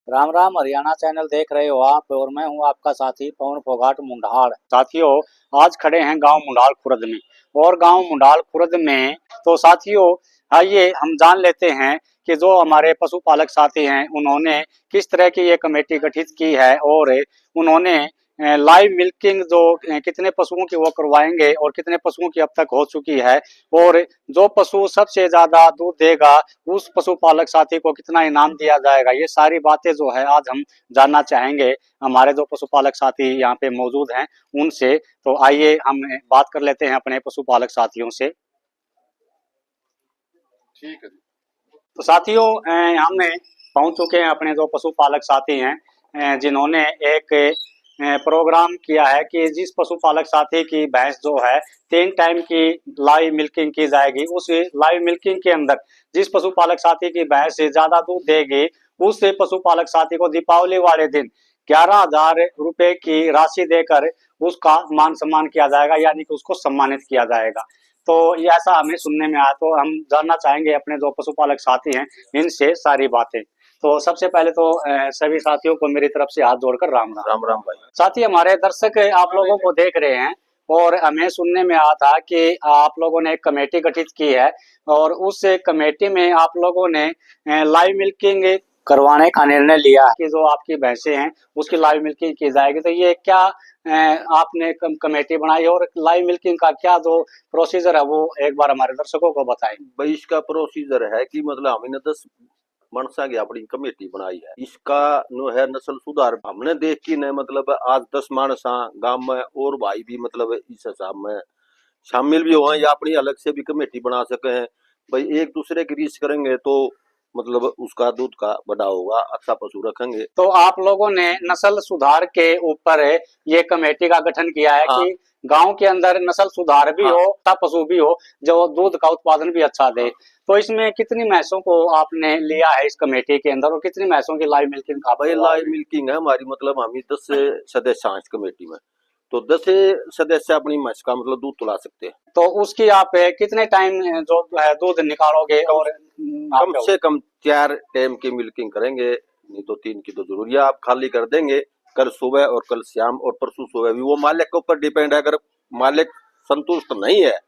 Ram Ram Haryana channel देख रहे हो आप और मैं हूं आपका साथी पवन फोगाट मुंडाल। साथियों, आज खड़े हैं गांव मुंडाल खुर्द में। और गांव मुंडाल खुर्द में तो साथियों, आइए हम जान लेते हैं कि जो हमारे पशुपालक साथी हैं उन्होंने किस तरह की ये कमेटी गठित की है और उन्होंने लाइव मिल्किंग जो कितने पशुओं की वो करवाएंगे और कितने पशुओं की अब तक हो चुकी है, और जो पशु सबसे ज्यादा दूध देगा उस पशुपालक साथी को कितना इनाम दिया जाएगा। ये सारी बातें जो है आज हम जानना चाहेंगे हमारे जो पशुपालक साथी यहाँ पे मौजूद हैं उनसे। तो आइए हम बात कर लेते हैं अपने पशुपालक साथियों से। ठीक है। तो साथियों, हमने पहुंच चुके हैं अपने जो पशुपालक साथी हैं जिन्होंने एक प्रोग्राम किया है कि जिस पशुपालक साथी की भैंस जो है 3 टाइम की लाइव मिल्किंग की जाएगी, उस लाइव मिल्किंग के अंदर जिस पशुपालक साथी की भैंस ज्यादा दूध देगी उस पशुपालक साथी को दीपावली वाले दिन 11,000 रुपए की राशि देकर उसका मान सम्मान किया जाएगा, यानी कि उसको सम्मानित किया जाएगा। तो ये ऐसा हमें सुनने में आया, तो हम जानना चाहेंगे अपने जो पशुपालक साथी हैं इनसे सारी बातें। तो सबसे पहले तो सभी साथियों को मेरी तरफ से हाथ जोड़कर राम राम। राम राम भाई। साथी, हमारे दर्शक आप लोगों को देख रहे हैं और हमें सुनने में आया था कि आप लोगों ने एक कमेटी गठित की है और उस कमेटी में आप लोगों ने लाइव मिल्किंग करवाने का निर्णय लिया कि जो आपकी भैंसें हैं उसकी लाइव मिल्किंग की जाएगी। तो ये क्या आपने कमेटी बनाई और लाइव मिल्किंग का क्या जो प्रोसीजर है वो एक बार हमारे दर्शकों को बताएं। भाई इसका प्रोसीजर है कि मतलब हमने 10 मनसा की अपनी कमेटी बनाई है। इसका नो है नस्ल सुधार। हमने देख की ने मतलब आज 10 मानसा गांव में और भाई भी मतलब इस हिसाब में शामिल भी हुए या अपनी अलग से भी कमेटी बना सके हैं। भाई एक दूसरे की रीच करेंगे तो मतलब उसका दूध का बड़ा होगा, अच्छा पशु रखेंगे। तो आप लोगों ने नस्ल सुधार के ऊपर ये कमेटी का गठन किया है। हाँ। कि गांव के अंदर नस्ल सुधार भी हो, अच्छा पशु भी हो जो दूध का उत्पादन भी अच्छा दे। तो इसमें कितनी भैंसों को आपने लिया है इस कमेटी के अंदर और कितनी भैंसों की लाइव मिल्किंग का? भाई लाइव मिल्किंग है हमारी, मतलब हम 10 सदस्य हैं इस कमेटी में, तो 10 सदस्य अपनी भैंस का मतलब दूध तुला सकते हैं। तो उसकी आप कितने टाइम जो है दूध निकालोगे? और कम से कम 4 टाइम की मिल्किंग करेंगे, नहीं तो 3 की तो जरूरी है। आप खाली कर देंगे कल सुबह और कल शाम और परसों सुबह भी, वो मालिक के ऊपर डिपेंड है। अगर मालिक संतुष्ट नहीं है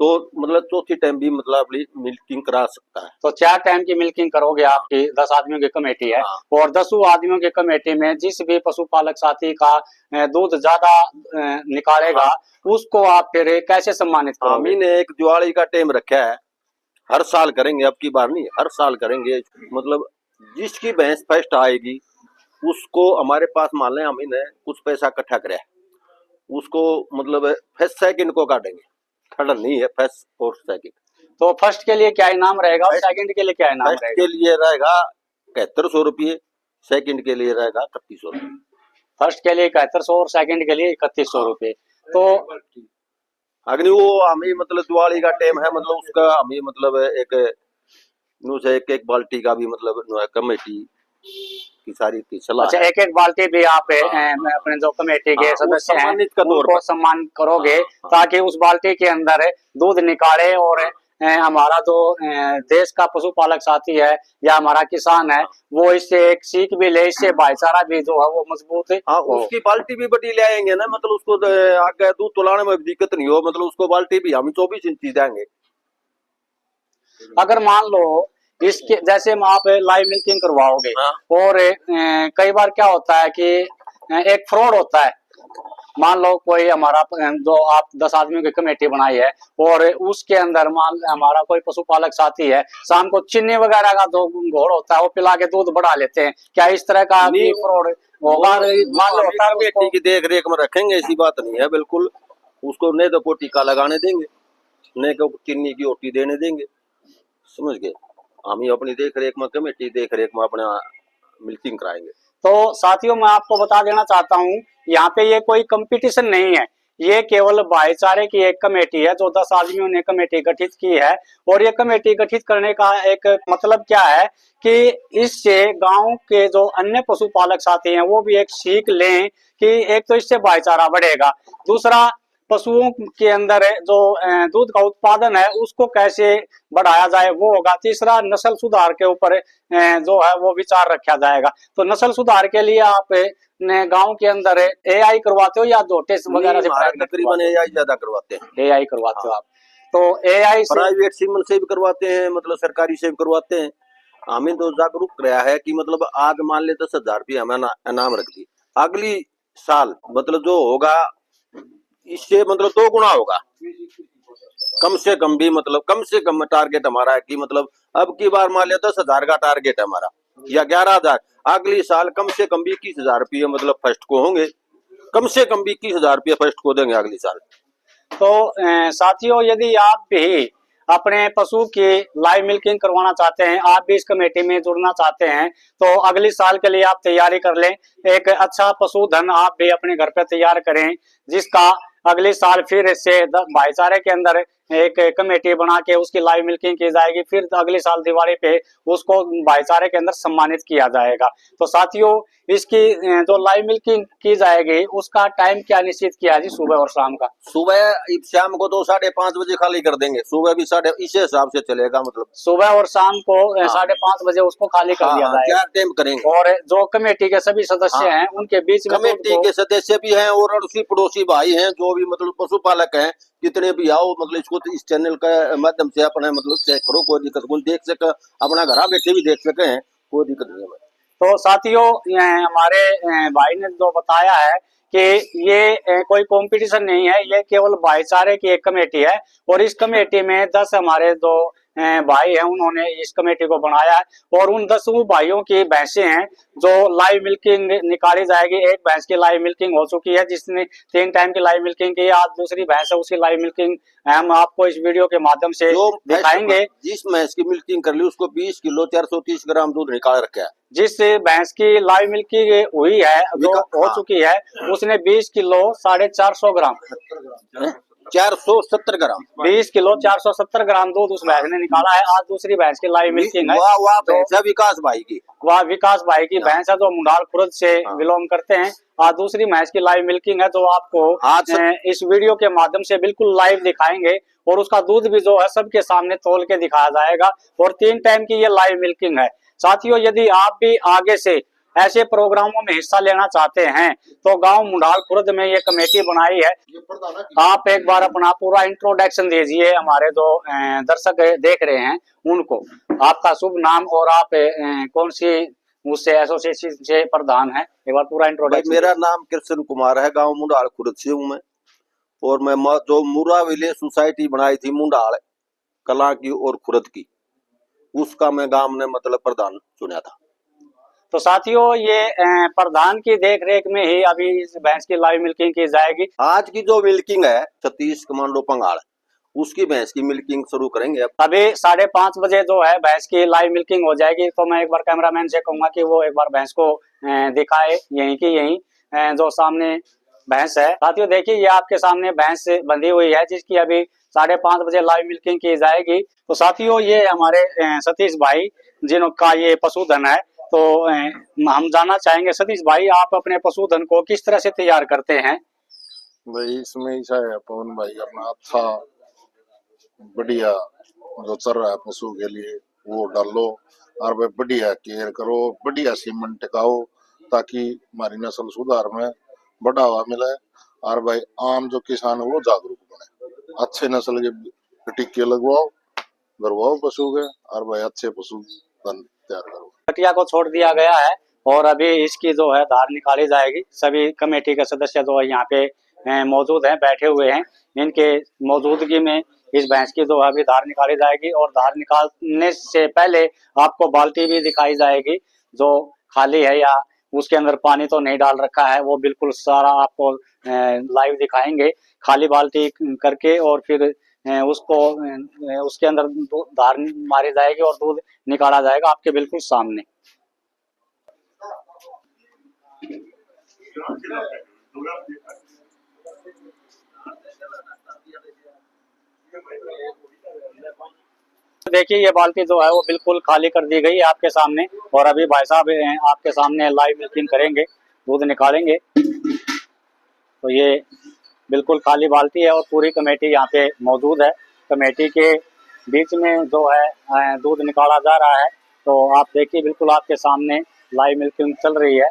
तो मतलब चौथी टाइम भी मतलब अपनी मिल्किंग करा सकता है। तो 4 टाइम की मिल्किंग करोगे। आपकी 10 आदमियों की कमेटी है। हाँ। और 10 आदमियों की कमेटी में जिस भी पशुपालक साथी का दूध ज्यादा निकालेगा, हाँ, उसको आप फिर कैसे सम्मानित करोगे? हमने एक दिवाली का टाइम रखा है, हर साल करेंगे, अब की बार नहीं, हर साल करेंगे। मतलब जिसकी भैंस फर्स्ट आएगी उसको हमारे पास मान लें हमने कुछ पैसा इकट्ठा करे, उसको मतलब फर्स्ट सेकंड को काटेंगे, थर्ड नहीं है, फर्स्ट और सेकंड। तो फर्स्ट के लिए क्या इनाम रहेगा और सेकंड के लिए क्या इनाम रहेगा? फर्स्ट के लिए रहेगा 7100 रुपये, सेकंड के लिए रहेगा 3100 रुपये। फर्स्ट के लिए 7100 और सेकंड के लिए 3100 रुपये। तो अग्नि वो हमें मतलब दिवाली का टाइम है, मतलब उसका हमें मतलब एक बाल्टी का भी मतलब कमेटी की सारी की सलाह। अच्छा, एक बाल्टी भी आप अपने जो कमेटी के सदस्य हैं उनको सम्मान करोगे। हाँ। ताकि उस बाल्टी के अंदर दूध निकाले और हमारा जो देश का पशुपालक साथी है या हमारा किसान है वो इससे एक सीख भी ले, इससे भाईचारा भी जो है वो मजबूत है। हाँ, उसकी बाल्टी भी बड़ी ले आएंगे ना, मतलब उसको आगे दूध तुलाने में दिक्कत नहीं हो, मतलब उसको बाल्टी भी हम 24 इंची देंगे। अगर मान लो इसके जैसे आप लाइव मिल्किंग करवाओगे। हाँ। और कई बार क्या होता है कि एक फ्रॉड होता है। मान लो कोई हमारा जो आप 10 आदमियों की कमेटी बनाई है और उसके अंदर मान हमारा कोई पशुपालक साथी है, शाम को चीनी वगैरह का जो घोल होता है वो पिला के दूध बढ़ा लेते हैं, क्या इस तरह का फ्रॉड होगा? मान लो कमेटी की देख रेख में रखेंगे, ऐसी बात नहीं है बिल्कुल। उसको नहीं तो कोई टीका लगाने देंगे, नहीं तो चीनी की ओटी देने देंगे, समझ गए। हम ही अपनी देख रेख में, कमेटी देख रेख में अपना मिल्किंग कराएंगे। तो साथियों, मैं आपको बता देना चाहता हूँ यहाँ पे ये कोई कंपटीशन नहीं है, ये केवल भाईचारे की एक कमेटी है जो 10 आदमियों ने कमेटी गठित की है। और ये कमेटी गठित करने का एक मतलब क्या है कि इससे गांव के जो अन्य पशुपालक साथी हैं वो भी एक सीख लें कि एक तो इससे भाईचारा बढ़ेगा, दूसरा पशुओं के अंदर जो दूध का उत्पादन है उसको कैसे बढ़ाया जाए वो होगा। तीसरा, नस्ल सुधार के ऊपर जो है वो विचार रखा जाएगा। तो नस्ल सुधार के लिए आप गांव के अंदर एआई करवाते हो या जो टेस्ट वगैरह से तकरीबन एआई ज्यादा करवाते हैं। एआई करवाते हो आप? तो एआई से प्राइवेट सीमन से भी करवाते हैं, मतलब सरकारी से भी करवाते हैं। हमें तो जागरूक रहा है कि मतलब आज मान ले 10,000 रुपये हमें इनाम रख दी, अगली साल मतलब जो होगा इससे मतलब 2 गुना होगा कम से कम भी, मतलब कम से कम टारगेट हमारा है कि मतलब अब की बार मान लिया 10,000 का टारगेट है हमारा या 11,000, अगली साल कम से कम भी 21,000 रुपये मतलब फर्स्ट को होंगे, कम से कम भी 21,000 रुपये फर्स्ट को देंगे अगली साल। तो साथियों, यदि आप भी अपने पशु की लाइव मिल्किंग करवाना चाहते हैं, आप भी इस कमेटी में जुड़ना चाहते हैं, तो अगले साल के लिए आप तैयारी कर लें। एक अच्छा पशुधन आप भी अपने घर पे तैयार करें, जिसका अगले साल फिर से भाईचारे के अंदर एक कमेटी बना के उसकी लाइव मिल्किंग की जाएगी। फिर अगले साल दिवाली पे उसको भाईचारे के अंदर सम्मानित किया जाएगा। तो साथियों, इसकी जो लाइव मिल्किंग की जाएगी उसका टाइम क्या निश्चित किया जी, सुबह और शाम का? सुबह शाम को तो 5:30 बजे खाली कर देंगे, सुबह भी इसी हिसाब से चलेगा, मतलब सुबह और शाम को 5:30 बजे उसको खाली कर दिया जाएगा। 4 टाइम करेंगे। और जो कमेटी के सभी सदस्य हैं उनके बीच में कमेटी के सदस्य भी हैं और अड़ोसी पड़ोसी भाई हैं जो भी मतलब पशुपालक हैं, कितने भी आओ, मतलब इसको तो इस चैनल के माध्यम से अपने मतलब चेक करो, कोई दिक्कत कोई देख सके, अपना घर बैठे भी देख सके हैं, कोई दिक्कत नहीं है। तो साथियों, हमारे भाई ने जो बताया है कि ये कोई कंपटीशन नहीं है, ये केवल भाईचारे की एक कमेटी है। और इस कमेटी में 10 हमारे जो भाई हैं उन्होंने इस कमेटी को बनाया है। और उन 10 भाइयों की भैंसें हैं जो लाइव मिल्किंग निकाली जाएगी। एक भैंस की लाइव मिल्किंग हो चुकी है जिसने 3 टाइम की लाइव मिल्किंग की। आज दूसरी भैंस है, उसकी लाइव मिल्किंग हम आपको इस वीडियो के माध्यम से दिखाएंगे। जिस भैंस की मिल्किंग कर ली उसको 20 किलो 430 ग्राम दूध निकाल रखा है। जिस भैंस की लाइव मिल्किंग हुई है, जो हो चुकी है, उसने 20 किलो 450 ग्राम 470 ग्राम 20 किलो 470 ग्राम दूध उस भैंस ने निकाला है। आज दूसरी भैंस की लाइव मिल्किंग है। वाह भैंस है विकास भाई की, वह विकास भाई की भैंस है जो मुंडाल खुर्द से बिलोंग करते हैं। आज दूसरी भैंस की लाइव मिल्किंग है जो आपको इस वीडियो के माध्यम से बिल्कुल लाइव दिखाएंगे। और उसका दूध भी जो है सबके सामने तोल के दिखाया जाएगा। और 3 टाइम की ये लाइव मिल्किंग है। साथियों, यदि आप भी आगे से ऐसे प्रोग्रामों में हिस्सा लेना चाहते हैं तो गांव मुंडाल खुर्द में ये कमेटी बनाई है। आप एक बार अपना पूरा इंट्रोडक्शन दीजिए, हमारे जो दर्शक देख रहे हैं उनको। आपका शुभ नाम और आप कौन सी उससे एसोसिएशन से प्रधान है, एक बार पूरा इंट्रोडक्शन। मेरा नाम कृष्ण कुमार है, गांव मुंडाल खुर्द से हूँ मैं। और मैं जो मुरा विलेज सोसाइटी बनाई थी मुंडाल कला की और खुर्द की, उसका मैं गांव ने मतलब प्रधान चुना था। तो साथियों, ये प्रधान की देखरेख में ही अभी इस भैंस की लाइव मिल्किंग की जाएगी। आज की जो मिल्किंग है सतीश कमांडो पंगाल, उसकी भैंस की मिल्किंग शुरू करेंगे। अभी 5:30 बजे जो है भैंस की लाइव मिल्किंग हो जाएगी। तो मैं एक बार कैमरामैन से कहूंगा कि वो एक बार भैंस को दिखाए, यहीं की यहीं जो सामने भैंस है। साथियों देखिए, ये आपके सामने भैंस बंधी हुई है जिसकी अभी 5:30 बजे लाइव मिल्किंग की जाएगी। तो साथियों, ये हमारे सतीश भाई जिनका ये पशुधन है। तो हम जानना चाहेंगे सतीश भाई, आप अपने पशुधन को किस तरह से तैयार करते हैं? भाई इसमें ऐसा है पवन भाई, अपना अच्छा बढ़िया जो चल रहा है पशु के लिए वो डालो और भाई बढ़िया केयर करो, बढ़िया सीमेंट टिकाओ ताकि हमारी नस्ल सुधार में बढ़ावा मिले। और भाई आम जो किसान है वो जागरूक बने, अच्छे नस्ल के टीके लगवाओ, गरवाओ पशु के, और भाई अच्छे पशु तैयार करो। कटिया को छोड़ दिया गया है और अभी इसकी जो है धार निकाली जाएगी। सभी कमेटी के सदस्य जो है यहाँ पे मौजूद हैं, बैठे हुए हैं। इनके मौजूदगी में इस भैंस की जो है अभी धार निकाली जाएगी। और धार निकालने से पहले आपको बाल्टी भी दिखाई जाएगी जो खाली है या उसके अंदर पानी तो नहीं डाल रखा है, वो बिल्कुल सारा आपको लाइव दिखाएंगे खाली बाल्टी करके। और फिर उसको उसके अंदर धार मारी जाएगी और दूध निकाला जाएगा आपके बिल्कुल सामने। देखिए, ये बाल्टी जो है वो बिल्कुल खाली कर दी गई है आपके सामने। और अभी भाई साहब आपके सामने लाइव मिल्किंग करेंगे, दूध निकालेंगे। तो ये बिल्कुल खाली बाल्टी है और पूरी कमेटी यहाँ पे मौजूद है। कमेटी के बीच में जो है दूध निकाला जा रहा है। तो आप देखिए बिल्कुल आपके सामने लाइव मिल्किंग चल रही है।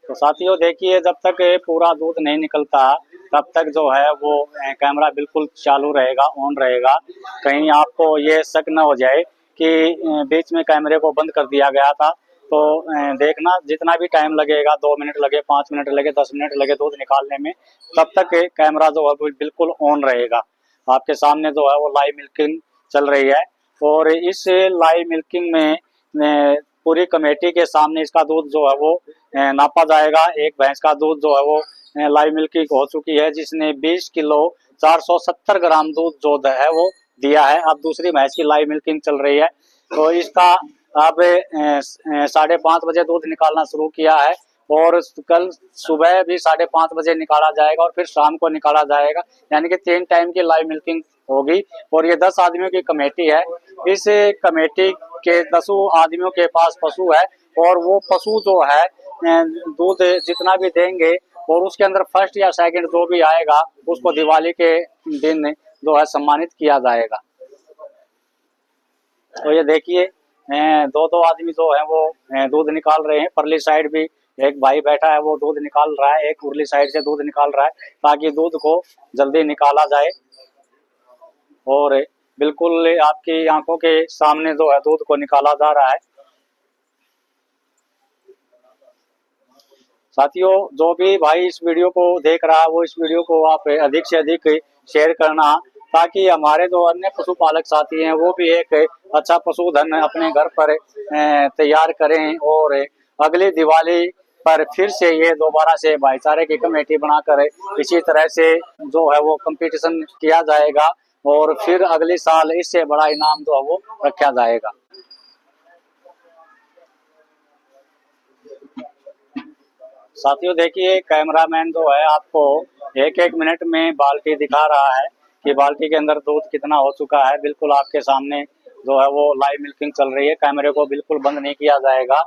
तो साथियों देखिए, जब तक पूरा दूध नहीं निकलता तब तक जो है वो कैमरा बिल्कुल चालू रहेगा, ऑन रहेगा। कहीं आपको ये शक न हो जाए कि बीच में कैमरे को बंद कर दिया गया था। तो देखना, जितना भी टाइम लगेगा, 2 मिनट लगे, 5 मिनट लगे, 10 मिनट लगे दूध निकालने में, तब तक कैमरा जो है वो बिल्कुल ऑन रहेगा। आपके सामने जो है वो लाइव मिल्किंग चल रही है। और इस लाइव मिल्किंग में पूरी कमेटी के सामने इसका दूध जो है वो नापा जाएगा। एक भैंस का दूध जो है वो लाइव मिल्किंग हो चुकी है, जिसने 20 किलो 470 ग्राम दूध जो है वो दिया है। अब दूसरी भैंस की लाइव मिल्किंग चल रही है। तो इसका अब 5:30 बजे दूध निकालना शुरू किया है और कल सुबह भी 5:30 बजे निकाला जाएगा और फिर शाम को निकाला जाएगा। यानी कि 3 टाइम की लाइव मिल्किंग होगी। और ये 10 आदमियों की कमेटी है। इस कमेटी के 10 आदमियों के पास पशु है और वो पशु जो है दूध जितना भी देंगे और उसके अंदर फर्स्ट या सेकंड जो भी आएगा उसको दिवाली के दिन जो है सम्मानित किया जाएगा। तो ये देखिए, 2-2 आदमी जो है वो दूध निकाल रहे हैं। परली साइड भी एक भाई बैठा है, वो दूध निकाल रहा है। एक उरली साइड से दूध निकाल रहा है ताकि दूध को जल्दी निकाला जाए। और बिल्कुल आपकी आंखों के सामने जो है दूध को निकाला जा रहा है। साथियों, जो भी भाई इस वीडियो को देख रहा है वो इस वीडियो को आप अधिक से अधिक शेयर करना, ताकि हमारे जो अन्य पशुपालक साथी हैं वो भी एक अच्छा पशुधन अपने घर पर तैयार करें। और अगली दिवाली पर फिर से ये दोबारा से भाईचारे की कमेटी बनाकर इसी तरह से जो है वो कंपटीशन किया जाएगा और फिर अगले साल इससे बड़ा इनाम जो है वो रखा जाएगा। साथियों देखिए, कैमरामैन जो है आपको एक एक मिनट में बाल्टी दिखा रहा है कि बाल्टी के अंदर दूध कितना हो चुका है। बिल्कुल आपके सामने जो है वो लाइव मिल्किंग चल रही है। कैमरे को बिल्कुल बंद नहीं किया जाएगा।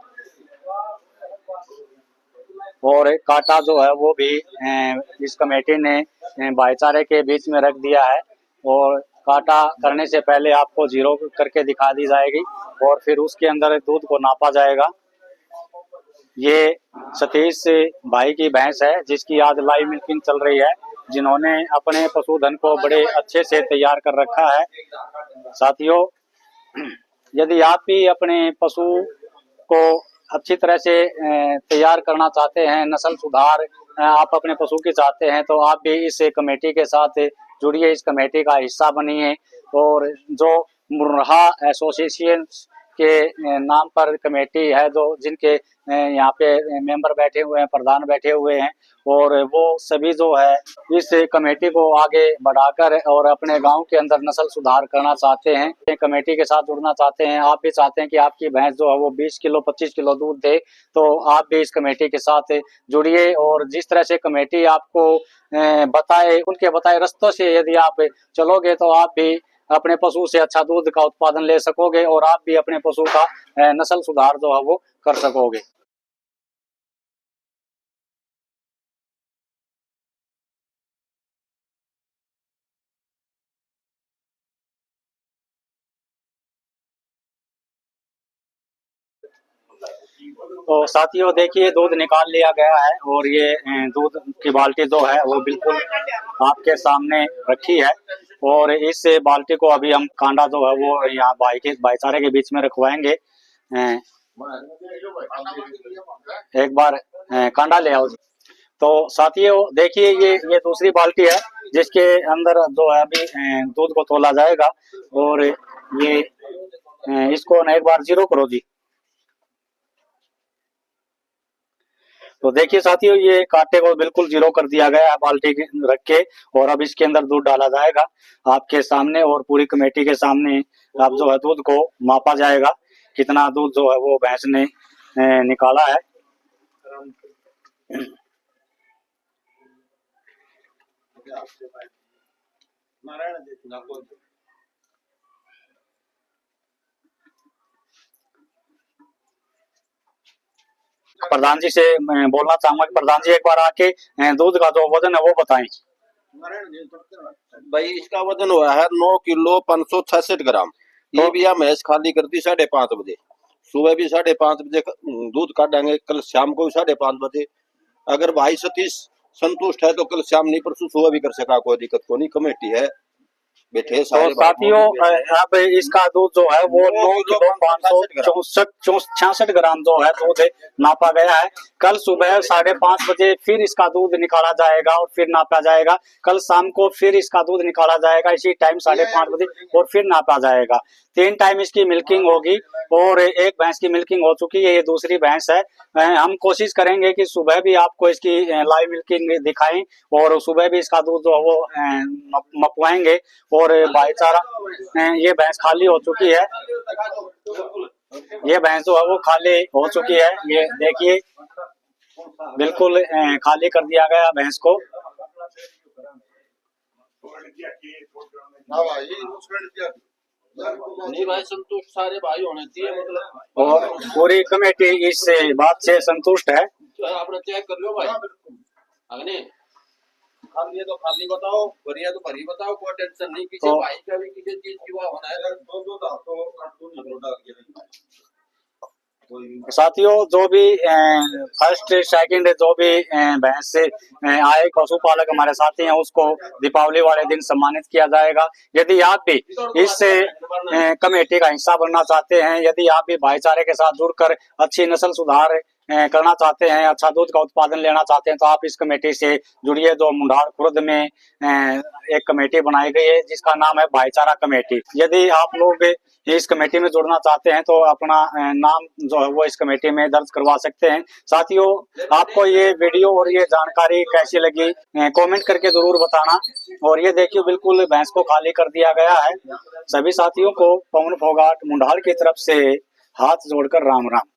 और एक कांटा जो है वो भी इस कमेटी ने भाईचारे के बीच में रख दिया है। और कांटा करने से पहले आपको 0 करके दिखा दी जाएगी और फिर उसके अंदर दूध को नापा जाएगा। ये सतीश भाई की भैंस है जिसकी आज लाइव मिल्किंग चल रही है, जिन्होंने अपने पशुधन को बड़े अच्छे से तैयार कर रखा है। साथियों, यदि आप भी अपने पशु को अच्छी तरह से तैयार करना चाहते हैं, नस्ल सुधार आप अपने पशु की चाहते हैं, तो आप भी इस कमेटी के साथ जुड़िए, इस कमेटी का हिस्सा बनिए। और जो मुर्राह एसोसिएशन के नाम पर कमेटी है, जो जिनके यहाँ पे मेंबर बैठे हुए हैं, प्रधान बैठे हुए हैं, और वो सभी जो है इस कमेटी को आगे बढ़ाकर और अपने गांव के अंदर नस्ल सुधार करना चाहते हैं, कमेटी के साथ जुड़ना चाहते हैं। आप भी चाहते हैं कि आपकी भैंस जो है वो 20 किलो 25 किलो दूध दे, तो आप भी इस कमेटी के साथ जुड़िए। और जिस तरह से कमेटी आपको बताए, उनके बताए रास्तों से यदि आप चलोगे तो आप भी अपने पशु से अच्छा दूध का उत्पादन ले सकोगे और आप भी अपने पशु का नस्ल सुधार जो है वो कर सकोगे। तो साथियों देखिए, दूध निकाल लिया गया है और ये दूध की बाल्टी जो है वो बिल्कुल आपके सामने रखी है। और इस बाल्टी को अभी हम कांडा जो है वो यहाँ भाईचारे के बीच में रखवाएंगे। एक बार कांडा ले आओ। तो साथियों देखिए, ये दूसरी बाल्टी है जिसके अंदर जो है अभी दूध को तोला जाएगा। और ये इसको ना एक बार 0 करो जी। तो देखिए साथियों, ये कांटे को बिल्कुल 0 कर दिया गया है बाल्टी रख के। और अब इसके अंदर दूध डाला जाएगा आपके सामने और पूरी कमेटी के सामने। अब जो है दूध को मापा जाएगा, कितना दूध जो है वो भैंस ने निकाला है। प्रधान जी से मैं बोलना चाहूंगा कि प्रधान जी एक बार आके दूध का जो वजन है वो बताएं। भाई इसका वजन हुआ है 9 किलो 566 ग्राम। ये भी हम भैंस खाली कर दी 5:30 बजे, सुबह भी 5:30 बजे दूध काटेंगे, कल शाम को भी 5:30 बजे। अगर भाई सतीश संतुष्ट है तो कल शाम नहीं परसों सुबह भी कर सका, कोई दिक्कत को नहीं, कमेटी है बैठे तो सारे साथियों अब इसका दूध जो है वो 9 किलो 566 ग्राम जो है दूध नापा गया है। कल सुबह 5:30 बजे फिर इसका दूध निकाला जाएगा और फिर नापा जाएगा। कल शाम को फिर इसका दूध निकाला जाएगा इसी टाइम 5:30 बजे और फिर नापा जाएगा। 3 टाइम इसकी मिल्किंग होगी और एक भैंस की मिल्किंग हो चुकी है, ये दूसरी भैंस है। हम कोशिश करेंगे कि सुबह भी आपको इसकी लाइव मिल्किंग दिखाएं और सुबह भी इसका दूध जो है वो मपवाएंगे। और भाईचारा ये भैंस खाली हो चुकी है, ये भैंस जो है वो खाली हो चुकी है, ये देखिए बिल्कुल खाली कर दिया गया भैंस को। नहीं भाई संतुष्ट सारे भाई होने चाहिए मतलब, और पूरी कमेटी इस बात से संतुष्ट है। आपने चेक कर लो भाई। अगले खाली है तो खाली बताओ, भरी है तो भरी बताओ, कोई टेंशन नहीं, किसी तो भाई का भी किसी चीज की वो होना है साथियों जो भी फर्स्ट सेकंड जो भी भैंस से आए पशुपालक हमारे साथी हैं उसको दीपावली वाले दिन सम्मानित किया जाएगा। यदि आप भी इस कमेटी का हिस्सा बनना चाहते हैं, यदि आप भी भाईचारे के साथ जुड़कर अच्छी नस्ल सुधार करना चाहते हैं, अच्छा दूध का उत्पादन लेना चाहते हैं, तो आप इस कमेटी से जुड़िए। जो मुंडाल खुर्द में एक कमेटी बनाई गई है जिसका नाम है भाईचारा कमेटी। यदि आप लोग इस कमेटी में जुड़ना चाहते हैं तो अपना नाम जो है वो इस कमेटी में दर्ज करवा सकते हैं। साथियों आपको ये वीडियो और ये जानकारी कैसी लगी कमेंट करके जरूर बताना। और ये देखिए बिल्कुल भैंस को खाली कर दिया गया है। सभी साथियों को पवन फोगाट मुंडाल की तरफ से हाथ जोड़कर राम राम।